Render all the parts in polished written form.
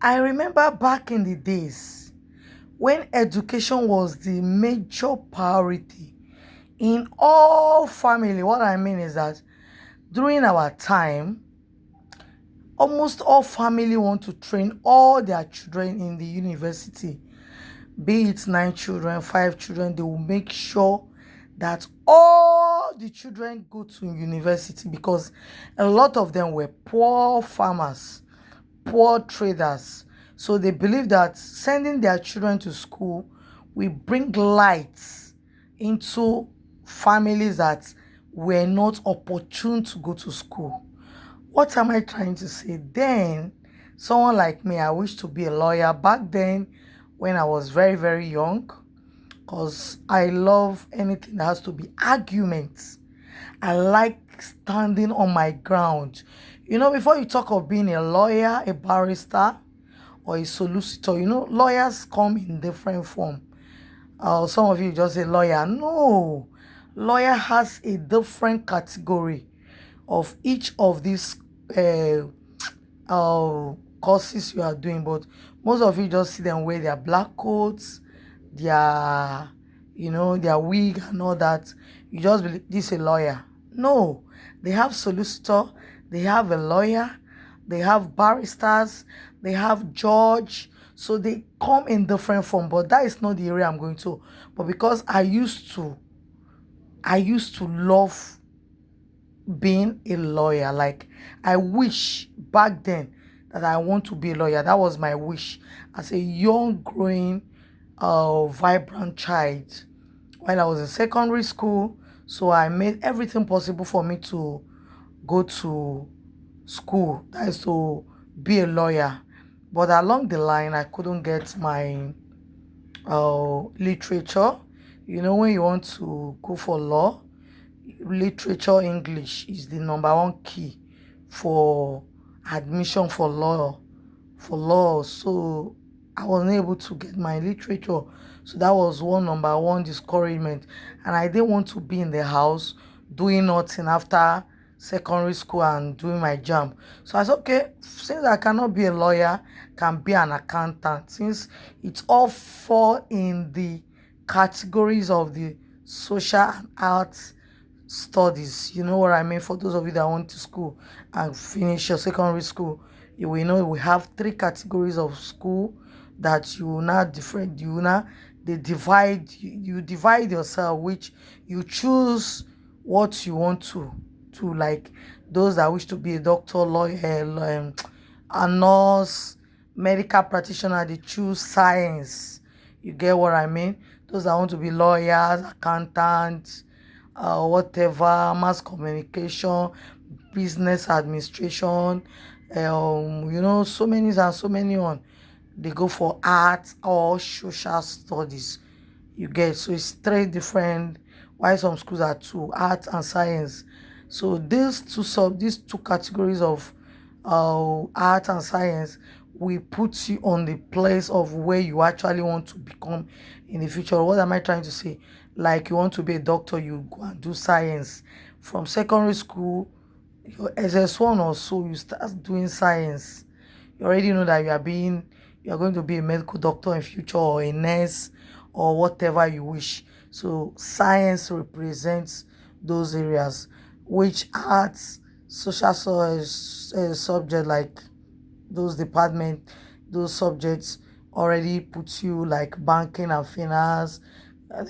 I remember back in the days when education was the major priority in all family. What I mean is that during our time, almost all family want to train all their children in the university. Be it 9 children, 5 children, they will make sure that all the children go to university because a lot of them were poor farmers, poor traders. So they believe that sending their children to school will bring light into families that were not opportune to go to school. What am I trying to say? Then, someone like me, I wish to be a lawyer back then when I was very, very young because I love anything that has to be arguments. I like standing on my ground. Before you talk of being a lawyer, a barrister, or a solicitor, lawyers come in different form. Some of you just say lawyer. No, lawyer has a different category of each of these uh, courses you are doing, but most of you just see them wear their black coats, their their wig and all that. You just believe this is a lawyer. No, they have solicitor, they have a lawyer, they have barristers, they have judge. So they come in different form, but that is not the area I'm going to. But because I used to love being a lawyer. Like, I wish back then that I want to be a lawyer. That was my wish as a young, growing, vibrant child while I was in secondary school. So I made everything possible for me to go to school, that is to be a lawyer. But along the line, I couldn't get my literature. When you want to go for law, literature English is the number one key for admission for law. So I wasn't able to get my literature. So that was number one discouragement. And I didn't want to be in the house doing nothing after secondary school and doing my jam. So I said, okay, since I cannot be a lawyer, can be an accountant. Since it's all fall in the categories of the social and arts studies. You know what I mean? For those of you that went to school and finish your secondary school, you will know we have three categories of school that you will not different. You will not they divide you divide yourself, which you choose what you want to like. Those that wish to be a doctor, lawyer, a nurse, medical practitioner, they choose science. You get what I mean? Those that want to be lawyers, accountants, whatever, mass communication, business administration, so many and so many on. They go for art or social studies. You get, so it's three different. Why some schools are two, art and science. So these two categories of art and science will put you on the place of where you actually want to become in the future. What am I trying to say? Like, you want to be a doctor, you go and do science. From secondary school, your SS1 or so, you start doing science. You already know that you are going to be a medical doctor in future, or a nurse, or whatever you wish. So science represents those areas, which arts, social subject, like those department, those subjects already put you like banking and finance,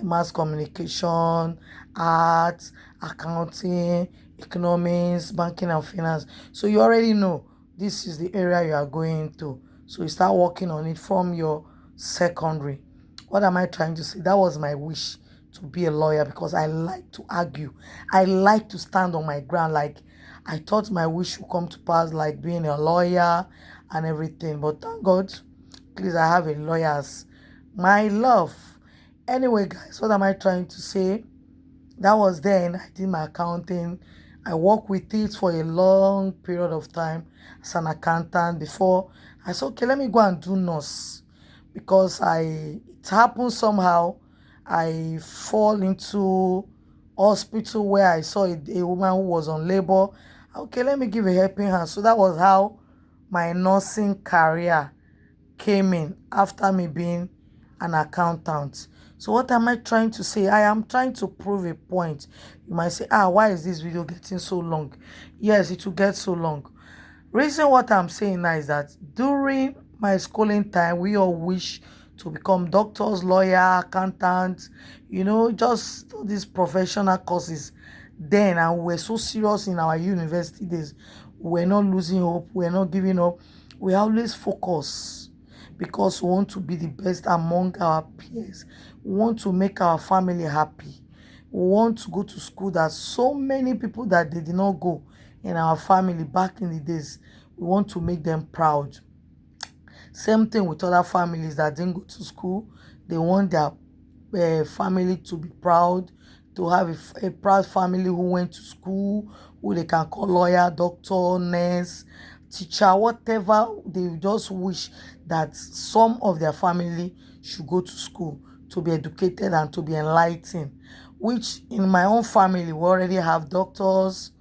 mass communication, arts, accounting, economics, banking and finance. So you already know this is the area you are going to. So you start working on it from your secondary. What am I trying to say? That was my wish, to be a lawyer, because I like to argue. I like to stand on my ground. Like, I thought my wish would come to pass, like being a lawyer and everything. But thank God, please, I have a lawyer as my love. Anyway, guys, what am I trying to say? That was then. I did my accounting. I worked with it for a long period of time as an accountant before I said, okay, let me go and do nurse, because it happened somehow. I fall into hospital where I saw a woman who was on labor. Okay, let me give a helping hand. So that was how my nursing career came in after me being an accountant. So what am I trying to say? I am trying to prove a point. You might say, why is this video getting so long? Yes, it will get so long. Reason what I'm saying now is that during my schooling time, we all wish to become doctors, lawyer, accountants, just all these professional courses then, and we were so serious in our university days. We're not losing hope, we're not giving up. We always focus because we want to be the best among our peers. We want to make our family happy. We want to go to school that so many people that they did not go in our family back in the days. We want to make them proud. Same thing with other families that didn't go to school. They want their family to be proud, to have a proud family who went to school, who they can call lawyer, doctor, nurse, teacher, whatever. They just wish that some of their family should go to school to be educated and to be enlightened, which in my own family, we already have doctors,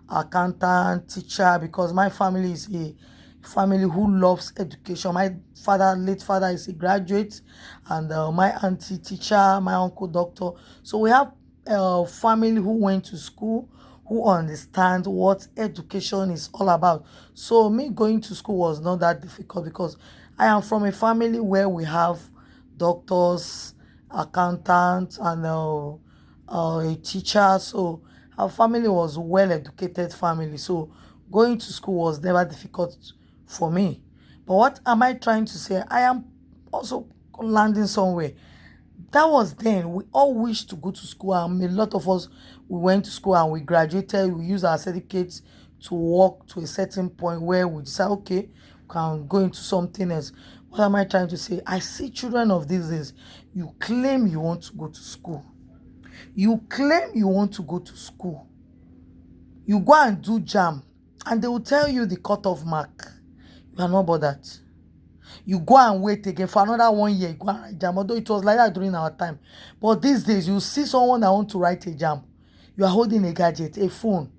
accountant, teacher, because my family is a family who loves education. My late father is a graduate, and my auntie teacher, my uncle doctor. So we have a family who went to school, who understand what education is all about. So me going to school was not that difficult because I am from a family where we have doctors, accountants, and a teacher. So our family was well educated family. So going to school was never difficult for me. But what am I trying to say? I am also landing somewhere. That was then. We all wished to go to school, and a lot of us, we went to school and we graduated. We used our certificates to work to a certain point where we decide, okay, we can go into something else. What am I trying to say? I see children of these days. You claim you want to go to school. You claim you want to go to school. You go and do JAMB, and they will tell you the cutoff mark. You are not bothered. You go and wait again for another 1 year. You go and write JAMB. Although it was like that during our time. But these days, you see someone that want to write a JAMB. You are holding a gadget, a phone.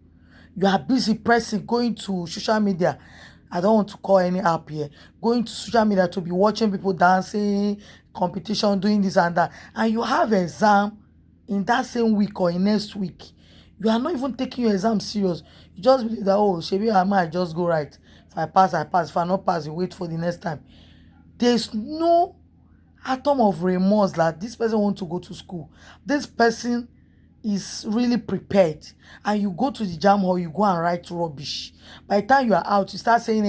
You are busy pressing, going to social media. I don't want to call any app here. Going to social media to be watching people dancing, competition, doing this and that. And you have exam in that same week or in next week. You are not even taking your exam serious. You just believe that, shebi I might just go right. If I pass, I pass. If I not pass, you wait for the next time. There's no atom of remorse that this person wants to go to school. This person is really prepared, and you go to the JAMB hall, you go and write rubbish. By the time you are out, you start saying,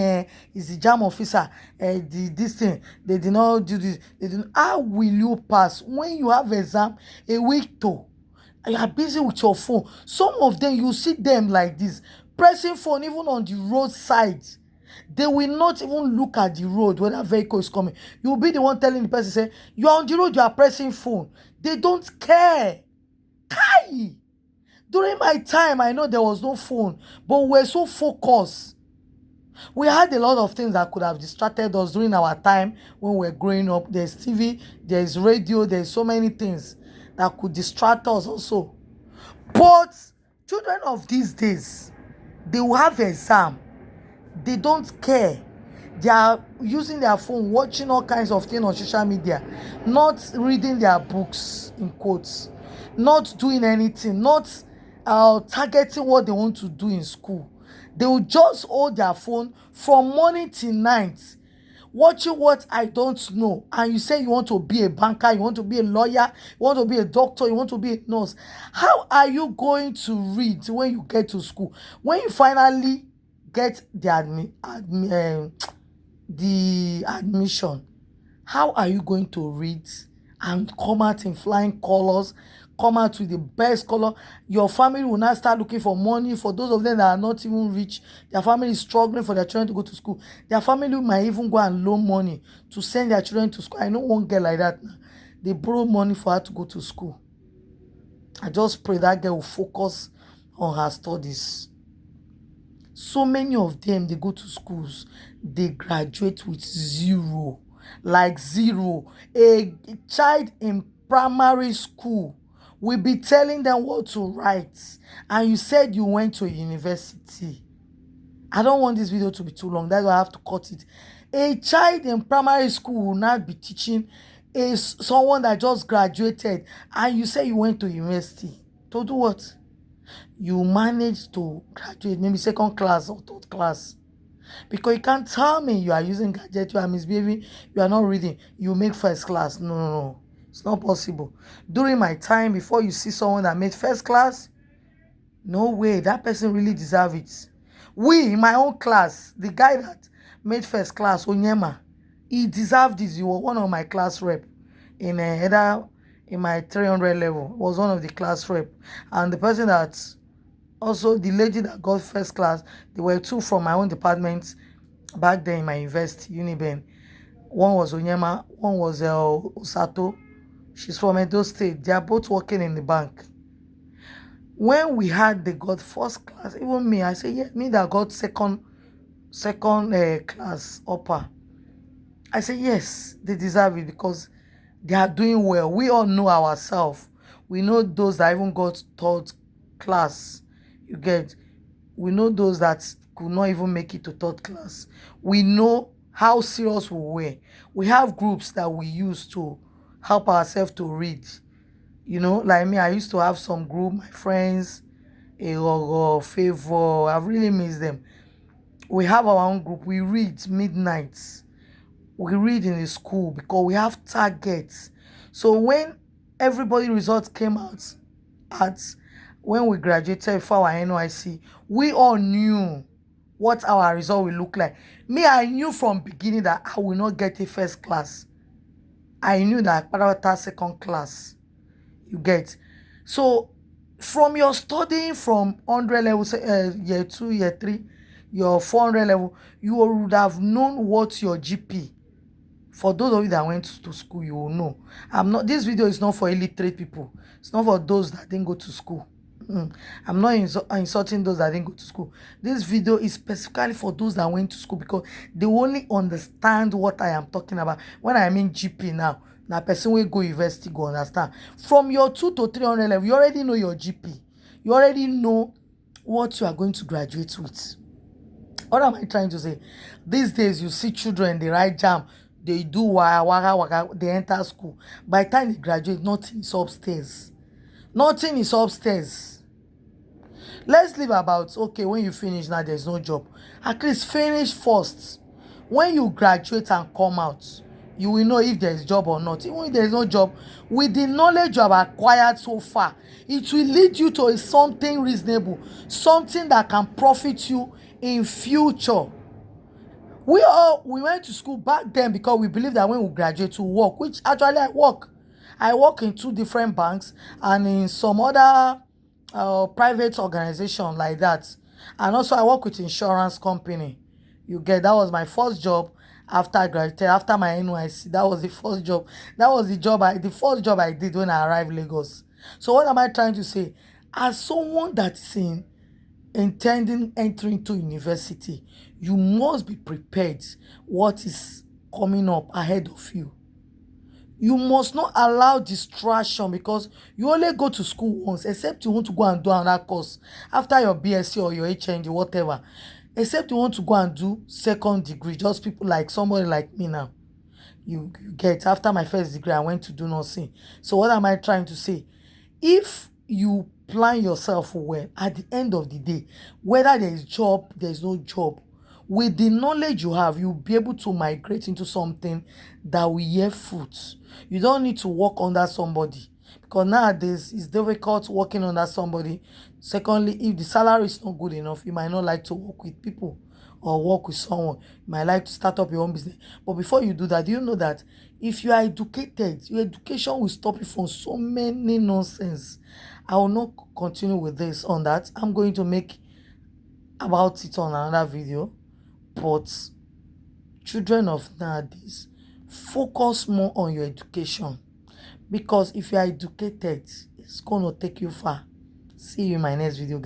is the JAMB officer, this thing, they did not do this. How will you pass when you have exam a week to? You are busy with your phone. Some of them, you see them like this, pressing phone even on the roadside. They will not even look at the road when a vehicle is coming. You will be the one telling the person, say, you are on the road, you are pressing phone. They don't care. Kai! During my time, I know there was no phone, but we were so focused. We had a lot of things that could have distracted us during our time when we were growing up. There's TV, there's radio, there's so many things that could distract us also. But children of these days, they will have exam. They don't care. They are using their phone, watching all kinds of things on social media, not reading their books, in quotes, not doing anything, not targeting what they want to do in school. They will just hold their phone from morning till night, watching what I don't know. And you say you want to be a banker, you want to be a lawyer, you want to be a doctor, you want to be a nurse. How are you going to read when you get to school? When you finally get the admission, how are you going to read and come out in flying colors, come out with the best color? Your family will now start looking for money. For those of them that are not even rich, their family is struggling for their children to go to school. Their family might even go and loan money to send their children to school. I know one girl like that now. They borrow money for her to go to school. I just pray that girl will focus on her studies. So many of them, they go to schools, they graduate with zero, like zero. A child in primary school will be telling them what to write, and you said you went to university. I don't want this video to be too long, that's why I have to cut it. A child in primary school will not be teaching someone that just graduated, and you say you went to university to do what? You managed to graduate maybe second class or third class. Because you can't tell me you are using gadget, you are misbehaving, you are not reading, you make first class. No, no, no. It's not possible. During my time, before you see someone that made first class, no way, that person really deserve it. We, in my own class, the guy that made first class, Onyema, he deserved this. He was one of my class rep in either in my 300 level, was one of the class rep. And the person that also, the lady that got first class, there were two from my own department back then in my university, Uniben. One was Onyema, one was Osato. She's from Edo State. They are both working in the bank. When we had they got first class, even me, I say, yeah, me that got second class upper. I say, yes, they deserve it because they are doing well. We all know ourselves. We know those that even got third class. You get, we know those that could not even make it to third class. We know how serious we were. We have groups that we use to help ourselves to read. You know, like me, I used to have some group, my friends, Erogo, Favor. I've really missed them. We have our own group. We read midnights. We read in the school because we have targets. So when everybody results came out at when we graduated for our NYC, we all knew what our result will look like. Me, I knew from beginning that I will not get a first class. I knew that I would start second class. You get. So from your studying from 100 level, year 2, year 3, your 400 level, you would have known what your GP. For those of you that went to school, you will know. This video is not for illiterate people. It's not for those that didn't go to school. I'm not insulting those that didn't go to school. This video is specifically for those that went to school because they only understand what I am talking about. When I mean GP now person will go university go understand. From your 2 to 300 level, you already know your GP. You already know what you are going to graduate with. What am I trying to say? These days, you see children, they write jam, they do waka, they enter school. By the time they graduate, nothing is upstairs. Nothing is upstairs. Let's leave about, okay, when you finish now, there's no job. At least finish first. When you graduate and come out, you will know if there's job or not. Even if there's no job, with the knowledge you have acquired so far, it will lead you to something reasonable, something that can profit you in future. We went to school back then because we believe that when we graduate to work, which actually I work in 2 different banks and in some other private organization like that. And also I work with insurance company. You get, that was my first job after I graduated, after my NYC. That was the first job. That was the first job I did when I arrived Lagos. So what am I trying to say? As someone that is intending entering to university, you must be prepared what is coming up ahead of you. You must not allow distraction because you only go to school once, except you want to go and do another course after your BSc or your HND, whatever. Except you want to go and do second degree, just people like somebody like me now. You get, after my first degree, I went to do nursing. So what am I trying to say? If you plan yourself well, at the end of the day, whether there is job, there is no job, with the knowledge you have, you'll be able to migrate into something that will bear fruit. You don't need to work under somebody because nowadays it's difficult working under somebody. Secondly, if the salary is not good enough, you might not like to work with people or work with someone. You might like to start up your own business. But before you do that, do you know that if you are educated, your education will stop you from so many nonsense? I will not continue with this on that. I'm going to make about it on another video. But children of nowadays, focus more on your education because if you are educated, it's going to take you far. See you in my next video, guys.